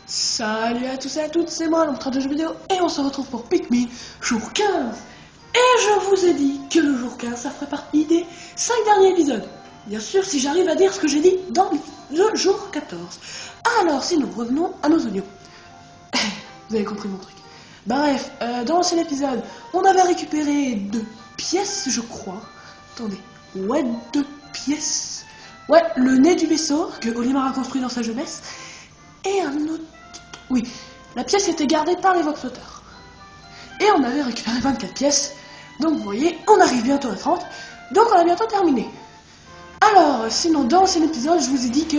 Salut à tous et à toutes, c'est moi, l'entraîneur de jeux vidéo, et on se retrouve pour Pikmin jour 15. Et je vous ai dit que le jour 15, ça ferait partie des 5 derniers épisodes. Bien sûr, si j'arrive à dire ce que j'ai dit dans le jour 14. Alors, sinon, revenons à nos oignons. Vous avez compris mon truc. Bref, dans l'ancien épisode, on avait récupéré 2 pièces, je crois. Attendez, ouais, 2 pièces. Ouais, le nez du vaisseau que Olimar a construit dans sa jeunesse. Et un autre... Oui, la pièce était gardée par les voxauteurs. Et on avait récupéré 24 pièces. Donc vous voyez, on arrive bientôt à 30. Donc on a bientôt terminé. Alors, sinon, dans l'ancien épisode, je vous ai dit que...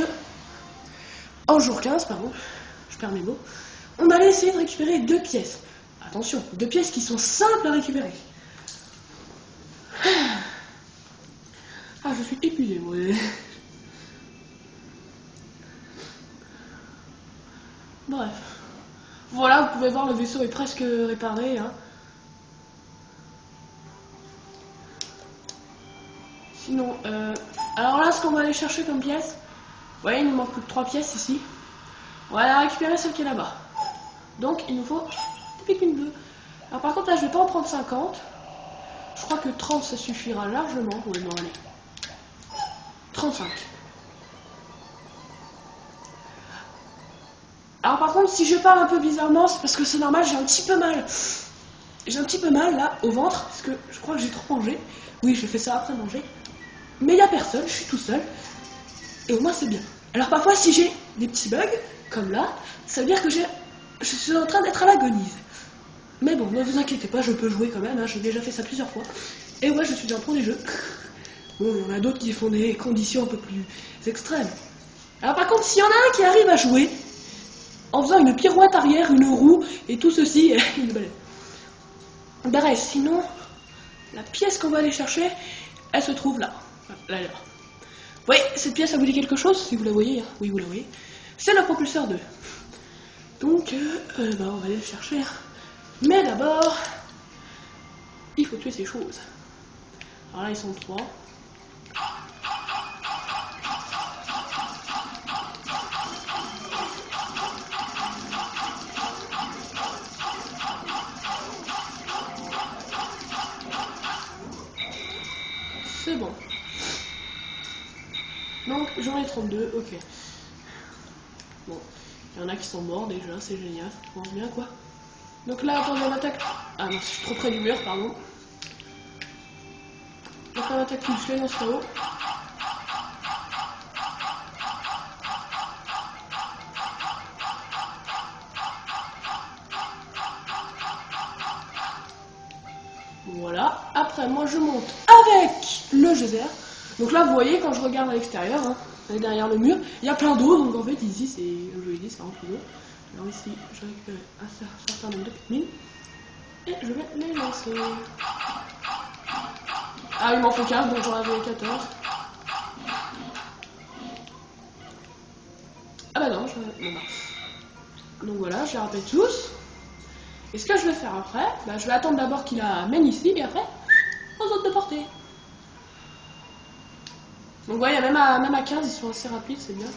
En jour 15, pardon, je perds mes mots, on allait essayer de récupérer 2 pièces. Attention, 2 pièces qui sont simples à récupérer. Ah, je suis épuisé, moi. Bref. Voilà, vous pouvez voir, le vaisseau est presque réparé. Hein. Sinon, alors là, ce qu'on va aller chercher comme pièce, vous voyez, il nous manque plus que 3 pièces ici. On va aller récupérer celle qui est là-bas. Donc, il nous faut des Pikmin bleus. Alors par contre, là, je vais pas en prendre 50. Je crois que 30, ça suffira largement. Oui, bon, allez. 35. Alors par contre, si je parle un peu bizarrement, c'est parce que c'est normal, j'ai un petit peu mal. J'ai un petit peu mal, là, au ventre, parce que je crois que j'ai trop mangé. Oui, j'ai fait ça après manger. Mais il n'y a personne, je suis tout seul. Et au moins, c'est bien. Alors parfois, si j'ai des petits bugs, comme là, ça veut dire que je suis en train d'être à l'agonise. Mais bon, ne vous inquiétez pas, je peux jouer quand même, hein, j'ai déjà fait ça plusieurs fois. Et ouais, je suis un pro des jeux. Bon, il y en a d'autres qui font des conditions un peu plus extrêmes. Alors par contre, s'il y en a un qui arrive à jouer, en faisant une pirouette arrière, une roue, et tout ceci, une balai. Bref, sinon, la pièce qu'on va aller chercher, elle se trouve là. Là, là. Oui, cette pièce, ça vous dit quelque chose, si vous la voyez, hein. Oui, vous la voyez. C'est le propulseur 2. Donc, bah, on va aller le chercher. Mais d'abord, il faut tuer ces choses. Alors là, ils sont 3. C'est bon. Donc, j'en ai 32, ok. Bon, il y en a qui sont morts déjà, c'est génial, ça commence bien quoi. Donc là, attendez, on attaque... Ah non, je suis trop près du mur, pardon. Donc on attaque tout le sujet dans ce haut. Voilà. Après, moi je monte avec le geyser. Donc là, vous voyez, quand je regarde à l'extérieur, hein, derrière le mur, il y a plein d'eau. Donc en fait, ici, c'est, comme je vous l'ai dit, c'est rempli d'eau. Alors ici, je récupère un certain nombre de Pikmin. Et je vais les lancer. Ah, il m'en faut 15, donc j'en avais 14. Ah bah non, je... Bon, bah. Donc voilà, je les rappelle tous. Et ce que je vais faire après, bah, je vais attendre d'abord qu'il amène ici, et après, aux autres de portée. Donc vous voyez, même à 15, ils sont assez rapides, c'est bien.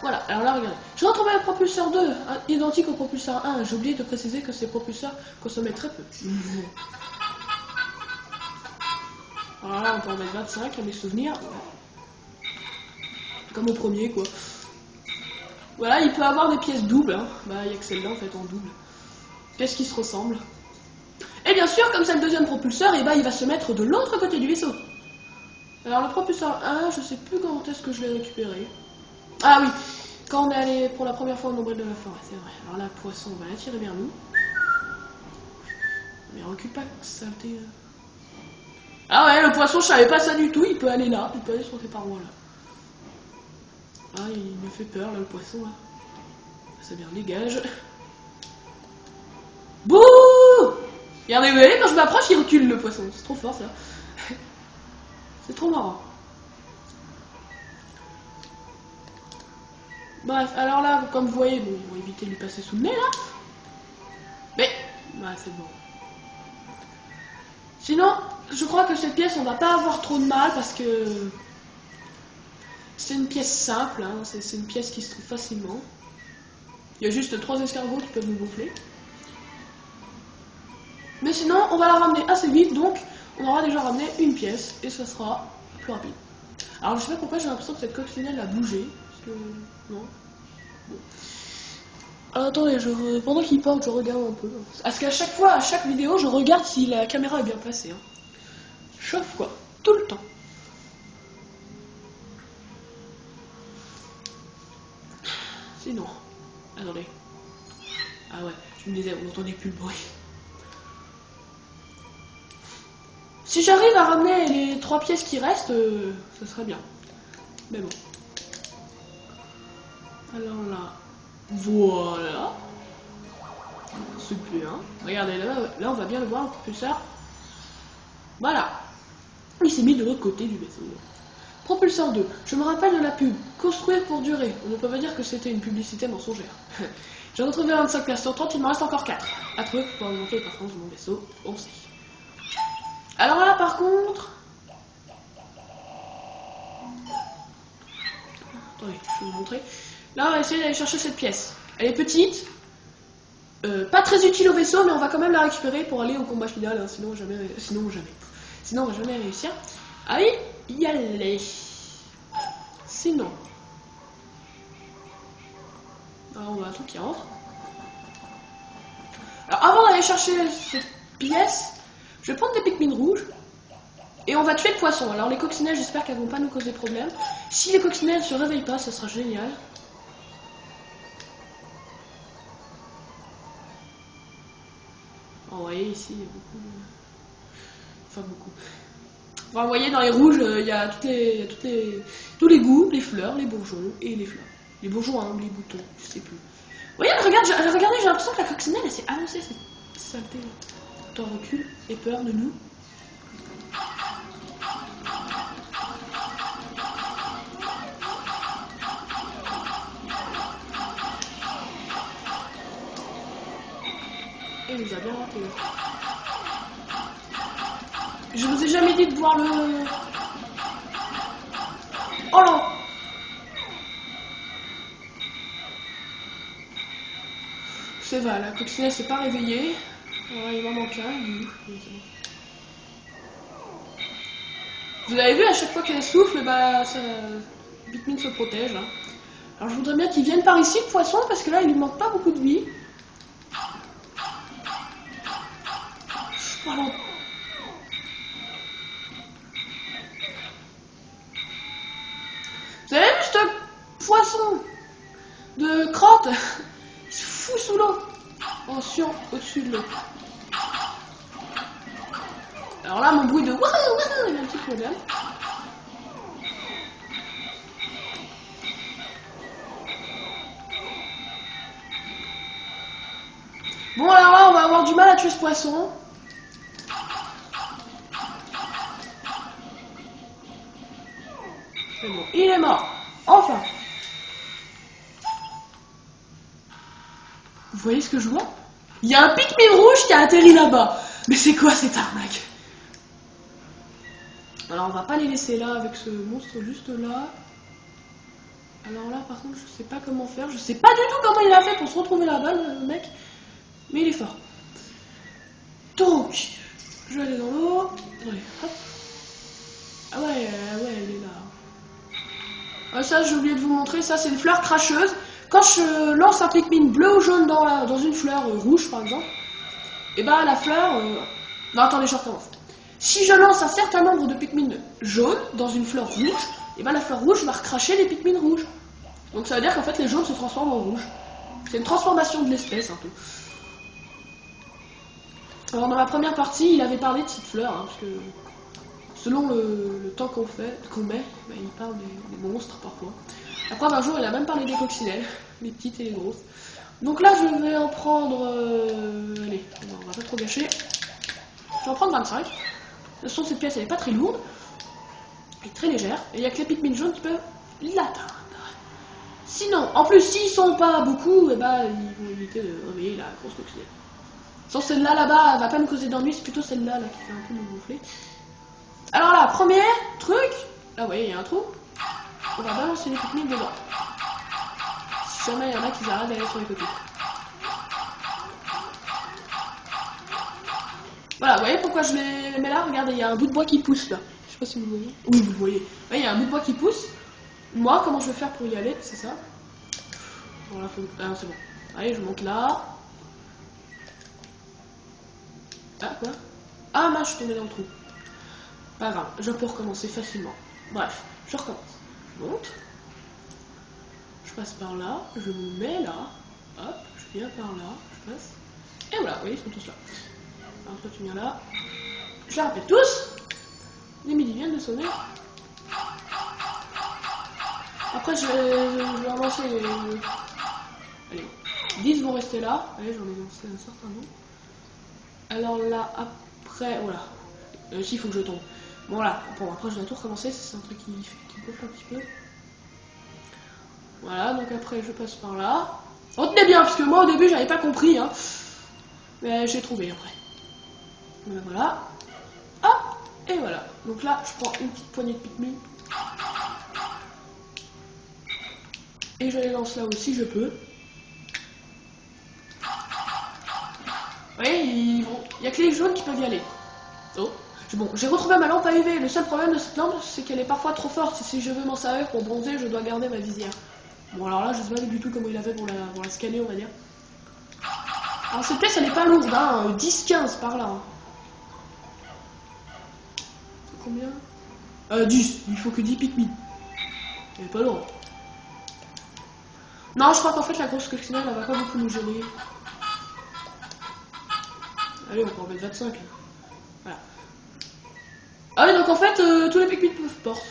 Voilà, alors là, regardez. J'ai retrouvé un propulseur 2, identique au propulseur 1. J'ai oublié de préciser que ces propulseurs consommaient très peu. Alors là, on peut en mettre 25, à mes souvenirs. Comme au premier, quoi. Voilà, il peut avoir des pièces doubles. Hein. Bah, il n'y a que celle-là, en fait, en double. Pièces qui se ressemblent. Et bien sûr, comme c'est le deuxième propulseur, et bah, il va se mettre de l'autre côté du vaisseau. Alors, le propulseur 1, je sais plus quand est-ce que je l'ai récupéré. Ah oui, quand on est allé pour la première fois au nombril de la forêt, c'est vrai. Alors là, poisson, on va l'attirer vers nous. Mais recule pas, saleté. Ah ouais, le poisson, je savais pas ça du tout. Il peut aller là, il peut aller sur ces parois là. Ah, il me fait peur là, le poisson là. C'est bien, dégage. Bouh! Regardez, vous voyez, quand je m'approche, il recule le poisson. C'est trop fort ça. C'est trop marrant. Bref, alors là, comme vous voyez, bon, ils vont éviter de lui passer sous le nez là. Mais, ouais, c'est bon. Sinon, je crois que cette pièce, on va pas avoir trop de mal parce que c'est une pièce simple, hein, c'est une pièce qui se trouve facilement. Il y a juste 3 escargots qui peuvent nous gonfler. Mais sinon, on va la ramener assez vite, donc on aura déjà ramené une pièce et ça sera plus rapide. Alors je sais pas pourquoi j'ai l'impression que cette coccinelle a bougé. Parce que... non. Bon. Alors attendez, pendant qu'il parle, je regarde un peu. Parce qu'à chaque fois, à chaque vidéo, je regarde si la caméra est bien placée. Hein. Chauffe quoi, tout le temps. Sinon, attendez. Ah ouais, je me disais, vous n'entendez plus le bruit. Si j'arrive à ramener les 3 pièces qui restent, ça serait bien. Mais bon. Alors là, voilà. Super. Regardez, là on va bien le voir, le propulseur. Voilà. Il s'est mis de l'autre côté du vaisseau. Propulseur 2. Je me rappelle de la pub. Construire pour durer. On ne peut pas dire que c'était une publicité mensongère. J'ai retrouvé 25 places sur 30, il m'en reste encore 4. À trouver pour augmenter les performances de mon vaisseau. On sait. Alors là par contre... Attendez, je vais vous montrer. Là on va essayer d'aller chercher cette pièce. Elle est petite. Pas très utile au vaisseau, mais on va quand même la récupérer pour aller au combat final, hein, sinon on va jamais réussir. Allez, y aller. Sinon, alors on va un truc qui rentre. Alors avant d'aller chercher cette pièce, je vais prendre des Pikmin rouges et on va tuer le poisson. Alors les coccinelles, j'espère qu'elles vont pas nous causer problème. Si les coccinelles se réveillent pas, ça sera génial. Vous voyez ici, il y a beaucoup de... Enfin beaucoup. Enfin, vous voyez dans les rouges, il y a tous les goûts, les fleurs, les bourgeons et les fleurs. Les bourgeons, hein, les boutons, je sais plus. Vous voyez, regardez, j'ai l'impression que la coccinelle, elle s'est avancée, cette saleté. Attends, recule, et peur de nous. Et il nous a bien raté. Je vous ai jamais dit de boire le... Oh non! C'est vrai, la coccinelle s'est pas réveillée. Alors, il m'en manque un. Vous avez vu, à chaque fois qu'elle souffle, bah, Pikmin se protège. Hein. Alors je voudrais bien qu'il vienne par ici, le poisson, parce que là, il lui manque pas beaucoup de vie. Pardon. Vous avez vu ce poisson de crotte? Il se fout sous l'eau. Au-dessus de l'eau. Alors là, mon bruit de wouhou, il y a un petit problème. Bon, alors là, on va avoir du mal à tuer ce poisson. C'est bon, il est mort. Enfin. Vous voyez ce que je vois? Il y a un Pikmin rouge qui a atterri là-bas. Mais c'est quoi cette arnaque? Alors on va pas les laisser là avec ce monstre juste là. Alors là par contre je sais pas comment faire. Je sais pas du tout comment il a fait pour se retrouver là-bas le mec. Mais il est fort. Donc, je vais aller dans l'eau. Allez, hop. Ah ouais, elle est là. Ah, ça j'ai oublié de vous montrer. Ça c'est une fleur cracheuse. Quand je lance un Pikmin bleu ou jaune dans une fleur rouge par exemple, et bah la fleur... Non attendez, je recommence. Si je lance un certain nombre de Pikmin jaunes dans une fleur rouge, et ben la fleur rouge va recracher les Pikmin rouges. Donc ça veut dire qu'en fait les jaunes se transforment en rouge. C'est une transformation de l'espèce un peu. Alors dans la première partie, il avait parlé de cette fleur, hein, parce que selon le temps qu'on met, ben, il parle des monstres parfois. Après un jour, il a même parlé des coccinelles, les petites et les grosses. Donc là, je vais en prendre... allez, on va pas trop gâcher. Je vais en prendre 25. De toute façon, cette pièce, elle est pas très lourde. Elle est très légère. Et il n'y a que les Pikmin jaunes qui peuvent l'atteindre. Sinon, en plus, s'ils sont pas beaucoup, et bah, ils vont éviter de réveiller la grosse coccinelle. Sans celle-là, là-bas, elle va pas me causer d'ennui, c'est plutôt celle-là là, qui fait un peu me gonfler. Alors là, premier truc. Là, vous voyez, il y a un trou. On va balancer les Pikmin dedans. Si jamais il y en a qui arrêtent d'aller sur les côtés. Voilà, vous voyez pourquoi je les mets là? Regardez, il y a un bout de bois qui pousse là. Je sais pas si vous le voyez. Oui, vous le voyez. Il y a un bout de bois qui pousse. Moi, comment je vais faire pour y aller? C'est ça. Voilà, faut... Ah, c'est bon. Allez, je monte là. Ah, quoi? Ah, mince, je suis tombé dans le trou. Pas grave, je peux recommencer facilement. Bref, je recommence. Je monte. Je passe par là. Je me mets là. Hop, je viens par là. Je passe. Et voilà, vous voyez, ils sont tous là. Alors, toi, tu viens là. Je les rappelle tous. Les midi viennent de sonner. Après, je vais en lancer les... Allez, 10 vont rester là. Allez, j'en ai lancé un certain nombre. Alors là, après, voilà. Ici, il faut que je tombe. Bon, voilà. Bon, après, je vais tout recommencer. C'est un truc qui gonfle un petit peu. Voilà, donc après, je passe par là. Retenez bien, parce que moi, au début, j'avais pas compris. Hein. Mais j'ai trouvé après. Donc, voilà. Hop, et voilà. Donc là, je prends une petite poignée de Pikmin. Et je les lance là aussi, je peux. Vous voyez, il n'y a que les jaunes qui peuvent y aller. Oh. Bon, j'ai retrouvé ma lampe à UV. Le seul problème de cette lampe, c'est qu'elle est parfois trop forte. Si je veux m'en servir pour bronzer, je dois garder ma visière. Bon, alors là, je sais pas du tout comment il a fait pour la scanner, on va dire. Alors cette pièce, elle est pas lourde, hein. 10-15 par là. Hein. Combien 10. Il faut que 10 Pikmin. Elle est pas lourde. Non, je crois qu'en fait, la grosse coccinelle, elle va pas beaucoup nous gêner. Allez, on peut en mettre 25. Là. Voilà. Ah oui, donc en fait, tous les Pikmin peuvent porter.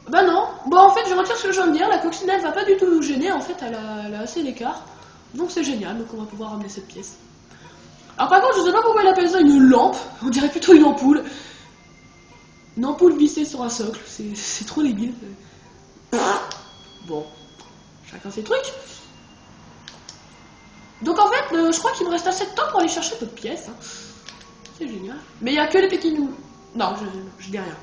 Bah non. Bon, en fait, je retire ce que je viens de dire. La coccinelle va pas du tout nous gêner. En fait, elle a assez d'écart. Donc c'est génial. Donc on va pouvoir ramener cette pièce. Alors par contre, je sais pas pourquoi il appelle ça une lampe. On dirait plutôt une ampoule. Une ampoule vissée sur un socle. C'est trop débile. Bon. Chacun ses trucs. Donc en fait, je crois qu'il me reste assez de temps pour aller chercher d'autres pièces. Hein. C'est génial. Mais il n'y a que les Pikmin. Non, je dis rien.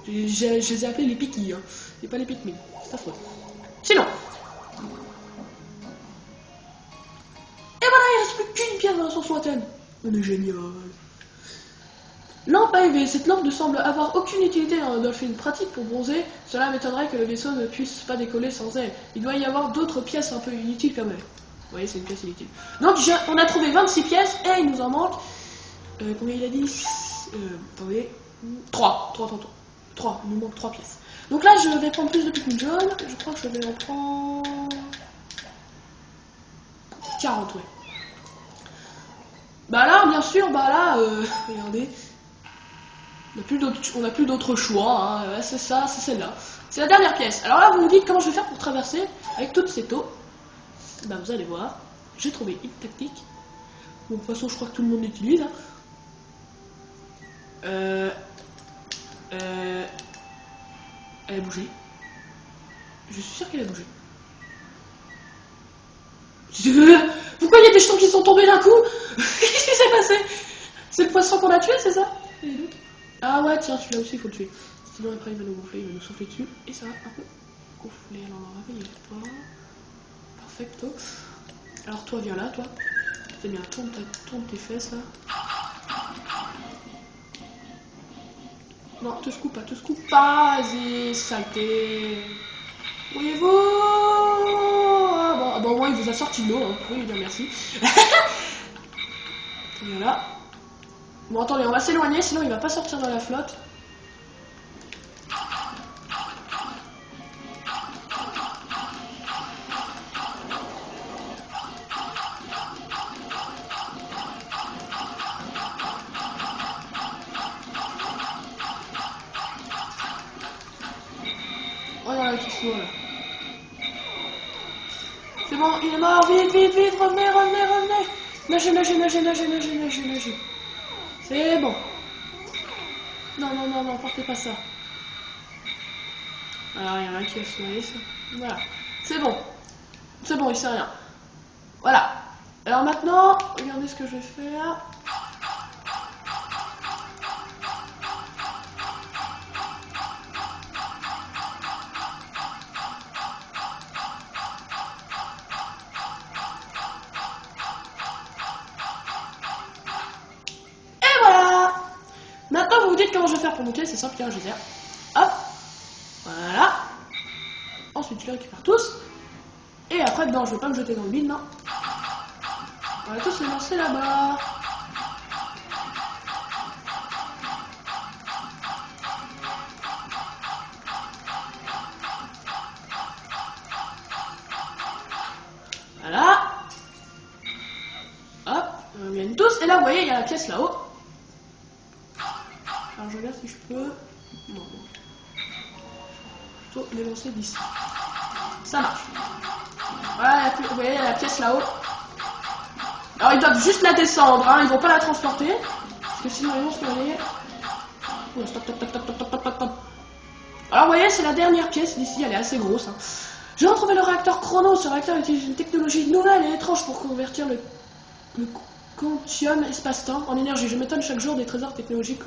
Je les ai appelés les Pikis. Hein. C'est pas les Pikmin. C'est affreux. Sinon. Et voilà, il reste plus qu'une pièce dans la source lointaine. On est génial. Lampe à UV. Cette lampe ne semble avoir aucune utilité dans le film pratique pour bronzer. Cela m'étonnerait que le vaisseau ne puisse pas décoller sans elle. Il doit y avoir d'autres pièces un peu inutiles quand même. Vous voyez, c'est une pièce inutile. Donc, on a trouvé 26 pièces et il nous en manque. Combien il a dit attendez. 3. Il nous manque 3 pièces. Donc là, je vais prendre plus de Pikmin jaune. Je crois que je vais en prendre 40, ouais. Bah là, bien sûr, regardez. On n'a plus d'autre choix. Hein. C'est ça, c'est celle-là. C'est la dernière pièce. Alors là, vous me dites comment je vais faire pour traverser avec toute cette eau. Bah vous allez voir. J'ai trouvé une tactique. Bon, de toute façon, je crois que tout le monde l'utilise. Hein. Elle a bougé. Je suis sûr qu'elle a bougé. Pourquoi il y a des jetons qui sont tombés d'un coup? Qu'est-ce qui s'est passé? C'est le poisson qu'on a tué, c'est ça? Ah ouais, tiens, celui-là aussi, il faut le tuer. Sinon, après, il va nous gonfler, il va nous souffler dessus. Et ça va un peu gonfler. Alors, réveille-toi. Perfecto. Alors, toi, viens là, toi. C'est bien, tourne tes fesses, là. Non, te secoue pas, vas-y, saleté. Voyez-vous? Ah bon, au moins il vous a sorti de l'eau, hein. Vous pouvez lui dire merci. Voilà. Bon, attendez, on va s'éloigner, sinon il va pas sortir de la flotte. Oh là là, qui se voit là. C'est bon, il est mort, vite, revenez. Nagez. C'est bon. Non, portez pas ça. Alors, il y en a un qui va se noyer, ça. Voilà. C'est bon, il sait rien. Voilà. Alors maintenant, regardez ce que je vais faire. comment je vais faire pour monter, c'est simple, tiens, je gère. Hop, voilà. Ensuite, je les récupère tous. Et après, dedans, je vais pas me jeter dans le vide, non. On va tous les lancer là-bas. Voilà. Hop, on viennent tous. Et là, vous voyez, il y a la pièce là-haut. Alors, je regarde si je peux. Non. Plutôt les lancer d'ici. Ça marche. Voilà, vous voyez, il y a la pièce là-haut. Alors, ils doivent juste la descendre, hein. Ils vont pas la transporter. Parce que sinon, ils vont se noyer. Oh, stop, stop, stop, stop, stop, stop, stop, stop. Alors, vous voyez, c'est la dernière pièce d'ici. Elle est assez grosse, hein. J'ai retrouvé le réacteur Chrono. Ce réacteur utilise une technologie nouvelle et étrange pour convertir le quantum espace-temps en énergie. Je m'étonne chaque jour des trésors technologiques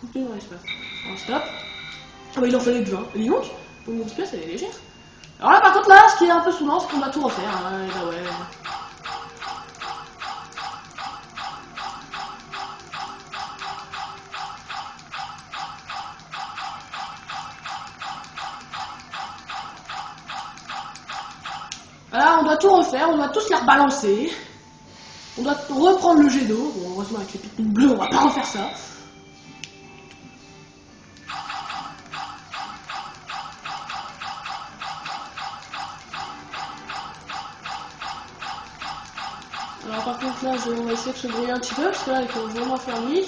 contenus dans l'espace. Alors, stop. Ah bah, il en fallait que 20. Et dis donc, pour mon espèce, elle est légère. Alors là, par contre, là, ce qui est un peu saoulant, c'est qu'on va tout refaire. Hein. Et bah ouais. Voilà, on doit tout refaire, on doit tous les rebalancer. On doit reprendre le jet d'eau. Bon, heureusement, avec les pipines bleues, on va pas refaire ça. Alors, par contre, là, on va essayer de se brouiller un petit peu, parce que là, il faut vraiment faire nuit.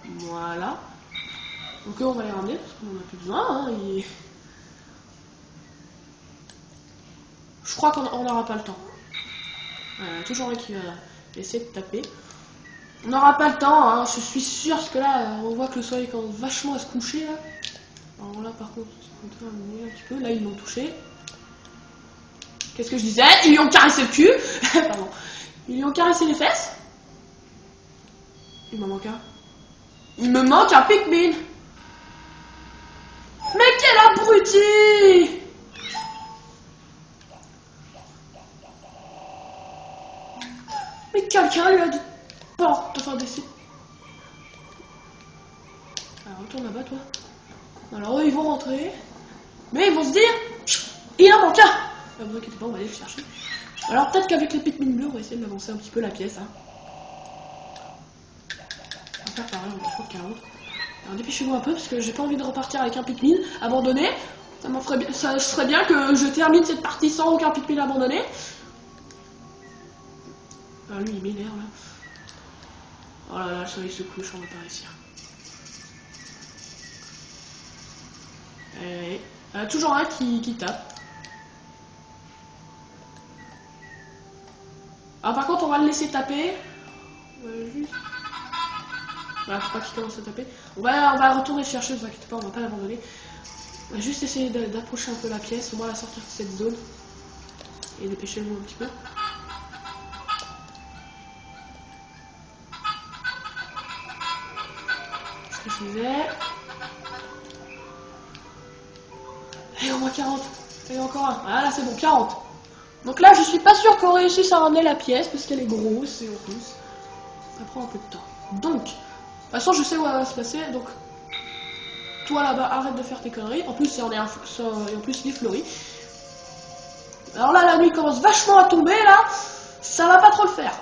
Voilà. Donc, on va les ramener, parce qu'on en a plus besoin. Hein, et... Je crois qu'on n'aura pas le temps. Toujours un qui va essayer de taper. On n'aura pas le temps, hein, je suis sûr, parce que là, on voit que le soleil commence vachement à se coucher. Là. Alors là, par contre, on va un petit peu. Là, ils l'ont touché. Qu'est-ce que je disais? Ils lui ont caressé le cul. Pardon. Ils lui ont caressé les fesses. Il m'en manque un. Il me manque un Pikmin. Mais quel abruti! Mais quelqu'un lui a dit porte, enfin d'essayer. Alors retourne là-bas toi. Alors eux ils vont rentrer. Mais ils vont se dire il en manque un. Ne vous inquiétez pas, on va aller le chercher. Alors peut-être qu'avec les Pikmin bleus on va essayer de l'avancer un petit peu la pièce. Hein. On va faire pareil, on va prendre 40. Alors dépêchez-vous un peu parce que j'ai pas envie de repartir avec un Pikmin abandonné. Ça serait bien que je termine cette partie sans aucun Pikmin abandonné. Ah lui il m'énerve là. Oh là là, le soleil se couche, on va pas réussir. Toujours un qui tape. Alors par contre on va le laisser taper. Juste... Voilà, faut pas qu'il commence à taper. On va retourner le chercher, ne vous inquiétez pas, on va pas l'abandonner. On va juste essayer d'approcher un peu la pièce, au moins la sortir de cette zone. Et dépêchez-vous un petit peu. Ce que je disais. Allez, au moins 40. Allez, encore un. Voilà, c'est bon, 40. Donc là, je suis pas sûr qu'on réussisse à ramener la pièce parce qu'elle est grosse et en plus, ça prend un peu de temps. Donc, de toute façon, je sais où elle va se passer. Donc, toi là-bas, arrête de faire tes conneries. En plus, on est et en plus, il est fleuri. Alors là, la nuit commence vachement à tomber là. Ça va pas trop le faire.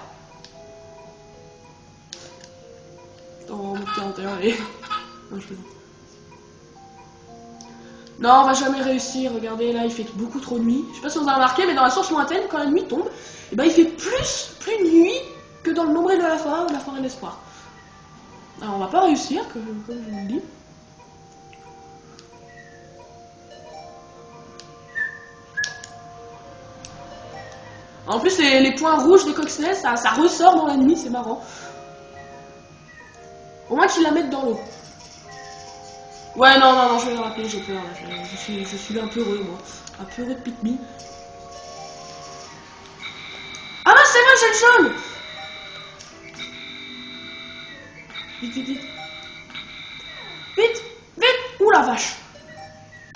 Dans 41 et... Non, je plaisante. Non, on va jamais réussir. Regardez, là, il fait beaucoup trop de nuit. Je sais pas si vous avez remarqué, mais dans la source lointaine, quand la nuit tombe, et ben, il fait plus nuit que dans le nombril de la forêt ou la forêt d'espoir. Alors, on va pas réussir, comme je vous le dis. En plus, les points rouges des coccinelles, ça ressort dans la nuit, c'est marrant. Au moins qu'ils la mettent dans l'eau. Ouais, non, je vais le rappeler, j'ai peur. Je suis un peu heureux, moi. Un peu heureux de Pikmin. Ah non, c'est vrai, j'ai le jaune. Vite, vite, vite. Vite, vite. Ouh la vache.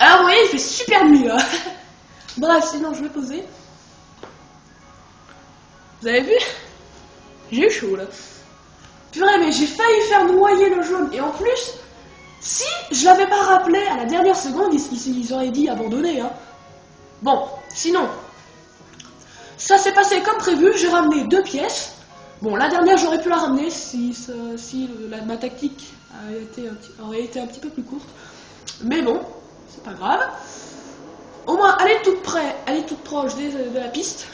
Alors, vous voyez, il fait super nuit, là. Bref, sinon, je vais poser. Vous avez vu? J'ai eu chaud, là. Purée, mais j'ai failli faire noyer le jaune. Et en plus, si je l'avais pas rappelé à la dernière seconde, ils auraient dit abandonner. Hein. Bon, sinon, ça s'est passé comme prévu. J'ai ramené 2 pièces. Bon, la dernière, j'aurais pu la ramener si ma tactique aurait été un petit peu plus courte. Mais bon, c'est pas grave. Au moins, elle est toute proche de la piste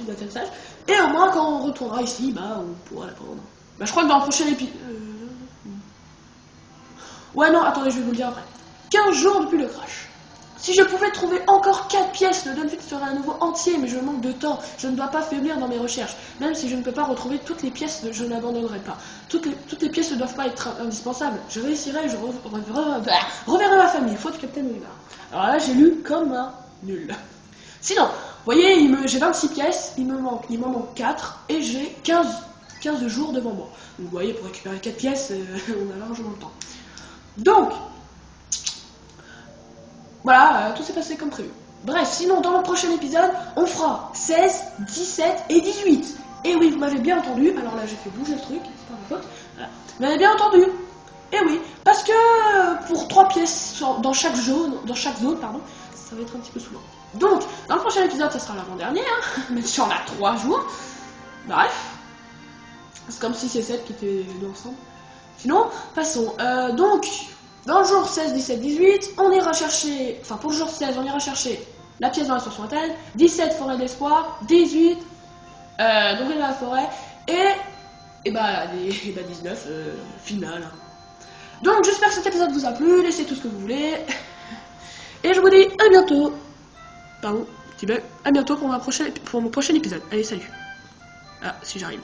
d'atterrissage. Et au moins, quand on retournera ici, bah, on pourra la prendre. Bah, je crois que dans le prochain épisode... Ouais, non, attendez, je vais vous le dire après. 15 jours depuis le crash. Si je pouvais trouver encore 4 pièces, le Dunfit serait à nouveau entier, mais je manque de temps. Je ne dois pas faiblir dans mes recherches. Même si je ne peux pas retrouver toutes les pièces, je n'abandonnerai pas. Toutes les pièces ne doivent pas être indispensables. Je réussirai, je reverrai ma famille. Faute Captain Oliver. Alors là, j'ai lu comme un nul. Sinon, vous voyez, j'ai 26 pièces, il m'en manque 4, et j'ai 15 jours devant moi. Donc vous voyez, pour récupérer 4 pièces, on a largement le temps. Donc, voilà, tout s'est passé comme prévu. Bref, sinon, dans le prochain épisode, on fera 16, 17 et 18. Et oui, vous m'avez bien entendu. Alors là, j'ai fait bouger le truc, c'est pas ma faute. Voilà. Vous m'avez bien entendu. Et oui, parce que pour 3 pièces dans chaque zone, pardon, ça va être un petit peu saoulant. Donc, dans le prochain épisode, ça sera l'avant-dernier, hein, même si on a 3 jours. Bref, c'est comme si c'est 7 qui étaient les deux ensemble. Sinon, passons. Donc, dans le jour 16, 17, 18, on ira chercher, enfin pour le jour 16, on ira chercher la pièce dans la station Athènes, 17, forêt d'espoir, 18, Doré dans la forêt, et bah 19, finale. Donc, j'espère que cet épisode vous a plu, laissez tout ce que vous voulez, et je vous dis à bientôt. Pardon, petit bug. À bientôt pour mon prochain épisode. Allez, salut. Ah, si j'arrive.